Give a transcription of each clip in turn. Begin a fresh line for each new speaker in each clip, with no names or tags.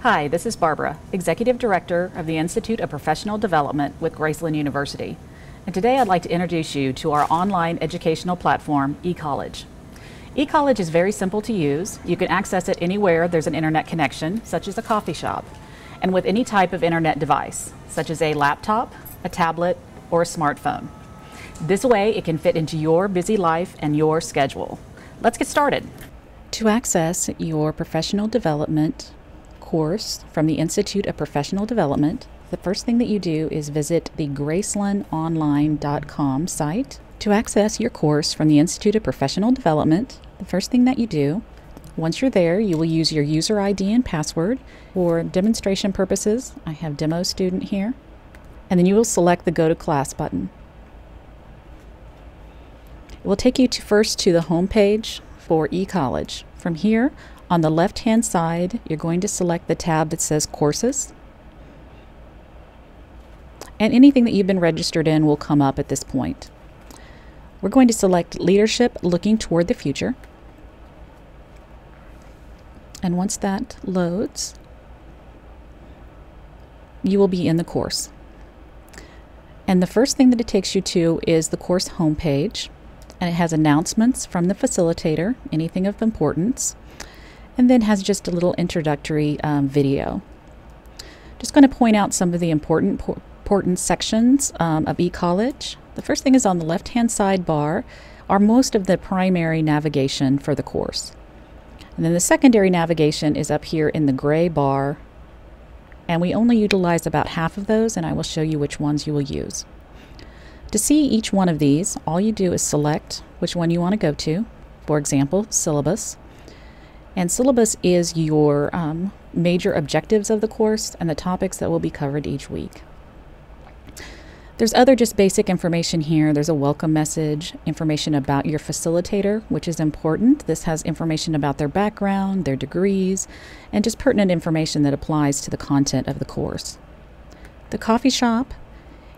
Hi, this is Barbara, Executive Director of the Institute of Professional Development with Graceland University. And today I'd like to introduce you to our online educational platform, ECollege. ECollege is very simple to use. You can access it anywhere there's an internet connection, such as a coffee shop, and with any type of internet device, such as a laptop, a tablet, or a smartphone. This way it can fit into your busy life and your schedule. Let's get started. To access your professional development course from the Institute of Professional Development, the first thing that you do is visit the gracelandonline.com site. To access your course from the Institute of Professional Development, the first thing that you do, once you're there, you will use your user ID and password. For demonstration purposes, I have demo student here, and then you will select the Go to Class button. It will take you first to the home page for ECollege. From here, on the left-hand side, you're going to select the tab that says Courses. And anything that you've been registered in will come up at this point. We're going to select Leadership Looking Toward the Future. And once that loads, you will be in the course. And the first thing that it takes you to is the course homepage. And it has announcements from the facilitator, anything of importance, and then has just a little introductory video. Just going to point out some of the important sections of ECollege. The first thing is on the left-hand sidebar are most of the primary navigation for the course. And then the secondary navigation is up here in the gray bar, and we only utilize about half of those, and I will show you which ones you will use. To see each one of these, all you do is select which one you want to go to. For example, Syllabus. And Syllabus is your major objectives of the course and the topics that will be covered each week. There's other just basic information here. There's a welcome message, information about your facilitator, which is important. This has information about their background, their degrees, and just pertinent information that applies to the content of the course. The coffee shop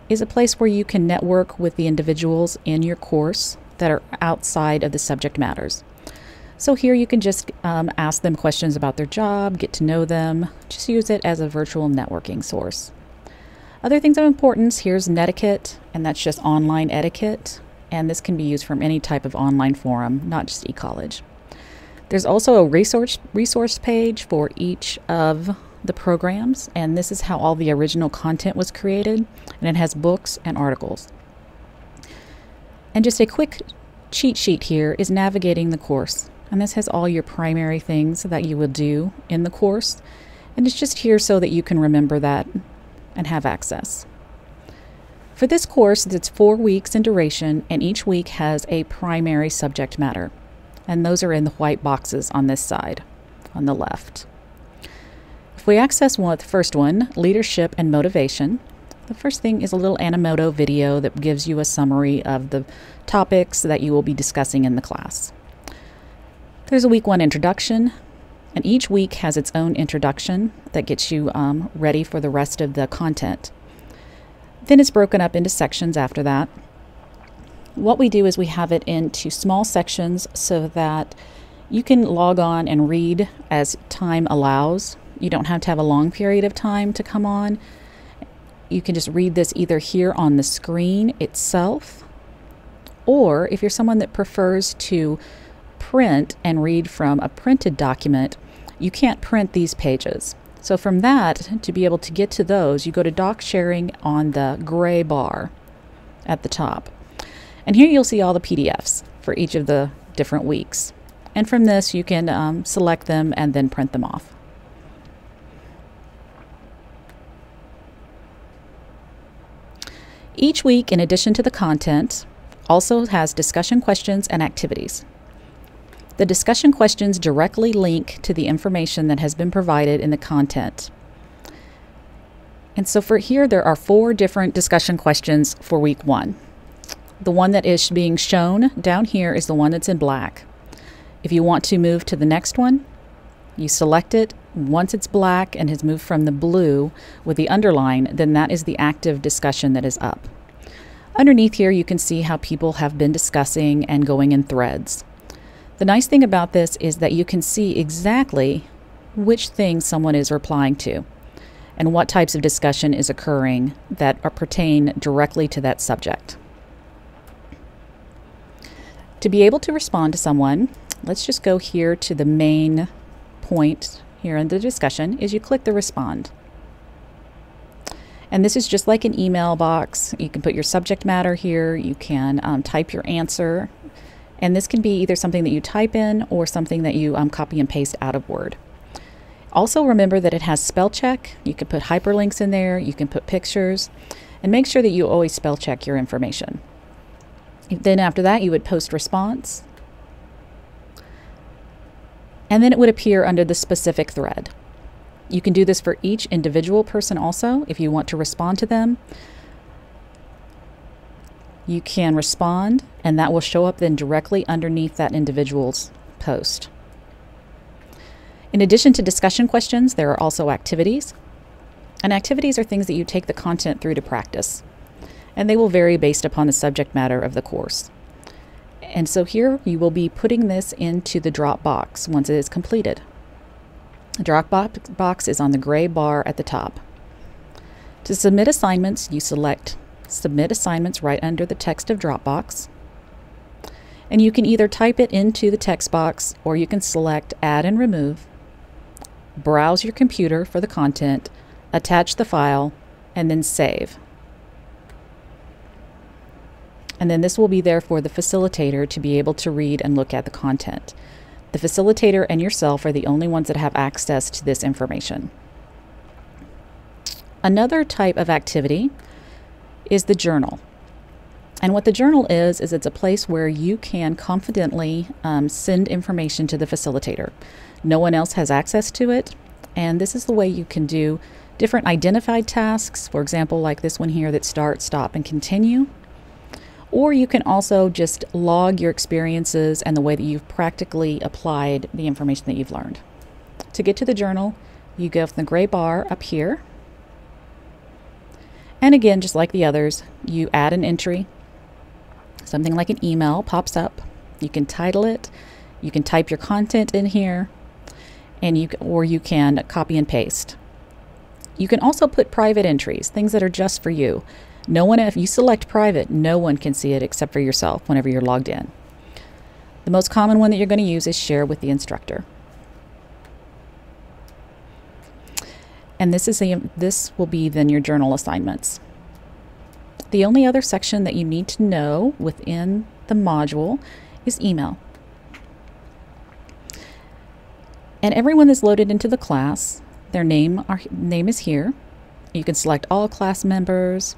is a place where you can network with the individuals in your course that are outside of the subject matters. So here you can just ask them questions about their job, get to know them, just use it as a virtual networking source. Other things of importance, here's Netiquette, and that's just online etiquette, and this can be used from any type of online forum, not just ECollege. There's also a resource page for each of the programs, and this is how all the original content was created, and it has books and articles. And just a quick cheat sheet here is navigating the course, and this has all your primary things that you will do in the course, and it's just here so that you can remember that and have access. For this course, it's 4 weeks in duration, and each week has a primary subject matter, and those are in the white boxes on this side, on the left. If we access the first one, Leadership and Motivation, the first thing is a little Animoto video that gives you a summary of the topics that you will be discussing in the class. There's a week 1 introduction, and each week has its own introduction that gets you ready for the rest of the content. Then it's broken up into sections after that. What we do is we have it into small sections so that you can log on and read as time allows. You don't have to have a long period of time to come on. You can just read this either here on the screen itself, or if you're someone that prefers to print and read from a printed document, you can't print these pages. So from that, to be able to get to those, you go to Doc Sharing on the gray bar at the top. And here you'll see all the PDFs for each of the different weeks. And from this, you can select them and then print them off. Each week, in addition to the content, also has discussion questions and activities. The discussion questions directly link to the information that has been provided in the content. And so for here, there are 4 different discussion questions for week 1. The one that is being shown down here is the one that's in black. If you want to move to the next one, you select it. Once it's black and has moved from the blue with the underline, then that is the active discussion that is up. Underneath here, you can see how people have been discussing and going in threads. The nice thing about this is that you can see exactly which thing someone is replying to and what types of discussion is occurring that pertain directly to that subject. To be able to respond to someone, let's just go here to the main point here in the discussion, is you click the respond. And this is just like an email box. You can put your subject matter here, you can type your answer, and this can be either something that you type in or something that you copy and paste out of Word. Also remember that it has spell check. You can put hyperlinks in there, you can put pictures, and make sure that you always spell check your information. Then after that, you would post response, and then it would appear under the specific thread. You can do this for each individual person also. If you want to respond to them, you can respond, and that will show up then directly underneath that individual's post. In addition to discussion questions, there are also activities. And activities are things that you take the content through to practice. And they will vary based upon the subject matter of the course. And so here you will be putting this into the drop box once it is completed. The drop box is on the gray bar at the top. To submit assignments, you select Submit Assignments right under the text of Dropbox. And you can either type it into the text box, or you can select Add and Remove, browse your computer for the content, attach the file, and then save. And then this will be there for the facilitator to be able to read and look at the content. The facilitator and yourself are the only ones that have access to this information. Another type of activity is the journal. And what the journal is it's a place where you can confidently send information to the facilitator. No one else has access to it, and this is the way you can do different identified tasks, for example, like this one here that start, stop, and continue. Or you can also just log your experiences and the way that you've practically applied the information that you've learned. To get to the journal, you go from the gray bar up here. And again, just like the others, you add an entry. Something like an email pops up. You can title it. You can type your content in here, and you can copy and paste. You can also put private entries, things that are just for you. No one, if you select private, no one can see it except for yourself whenever you're logged in. The most common one that you're going to use is share with the instructor. And this will be then your journal assignments. The only other section that you need to know within the module is email. And everyone that's loaded into the class, their name is here. You can select all class members.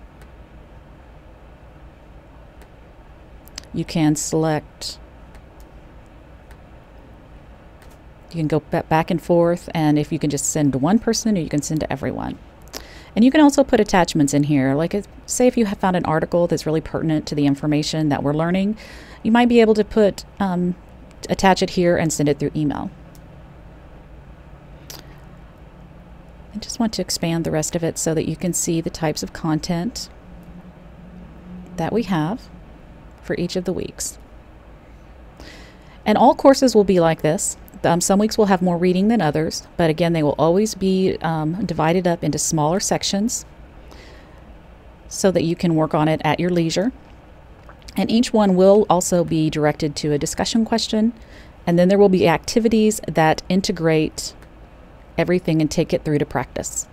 You can select, you can go back and forth, and if you can just send to one person, or you can send to everyone. And you can also put attachments in here, like say if you have found an article that's really pertinent to the information that we're learning, you might be able to put attach it here and send it through email. I just want to expand the rest of it so that you can see the types of content that we have for each of the weeks. And all courses will be like this. Some weeks will have more reading than others, but again, they will always be divided up into smaller sections so that you can work on it at your leisure. And each one will also be directed to a discussion question, and then there will be activities that integrate everything and take it through to practice.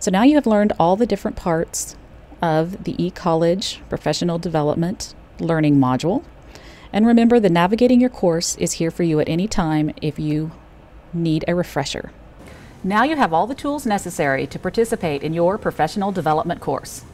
So now you have learned all the different parts of the ECollege Professional Development Learning Module. And remember, the Navigating Your Course is here for you at any time if you need a refresher. Now you have all the tools necessary to participate in your professional development course.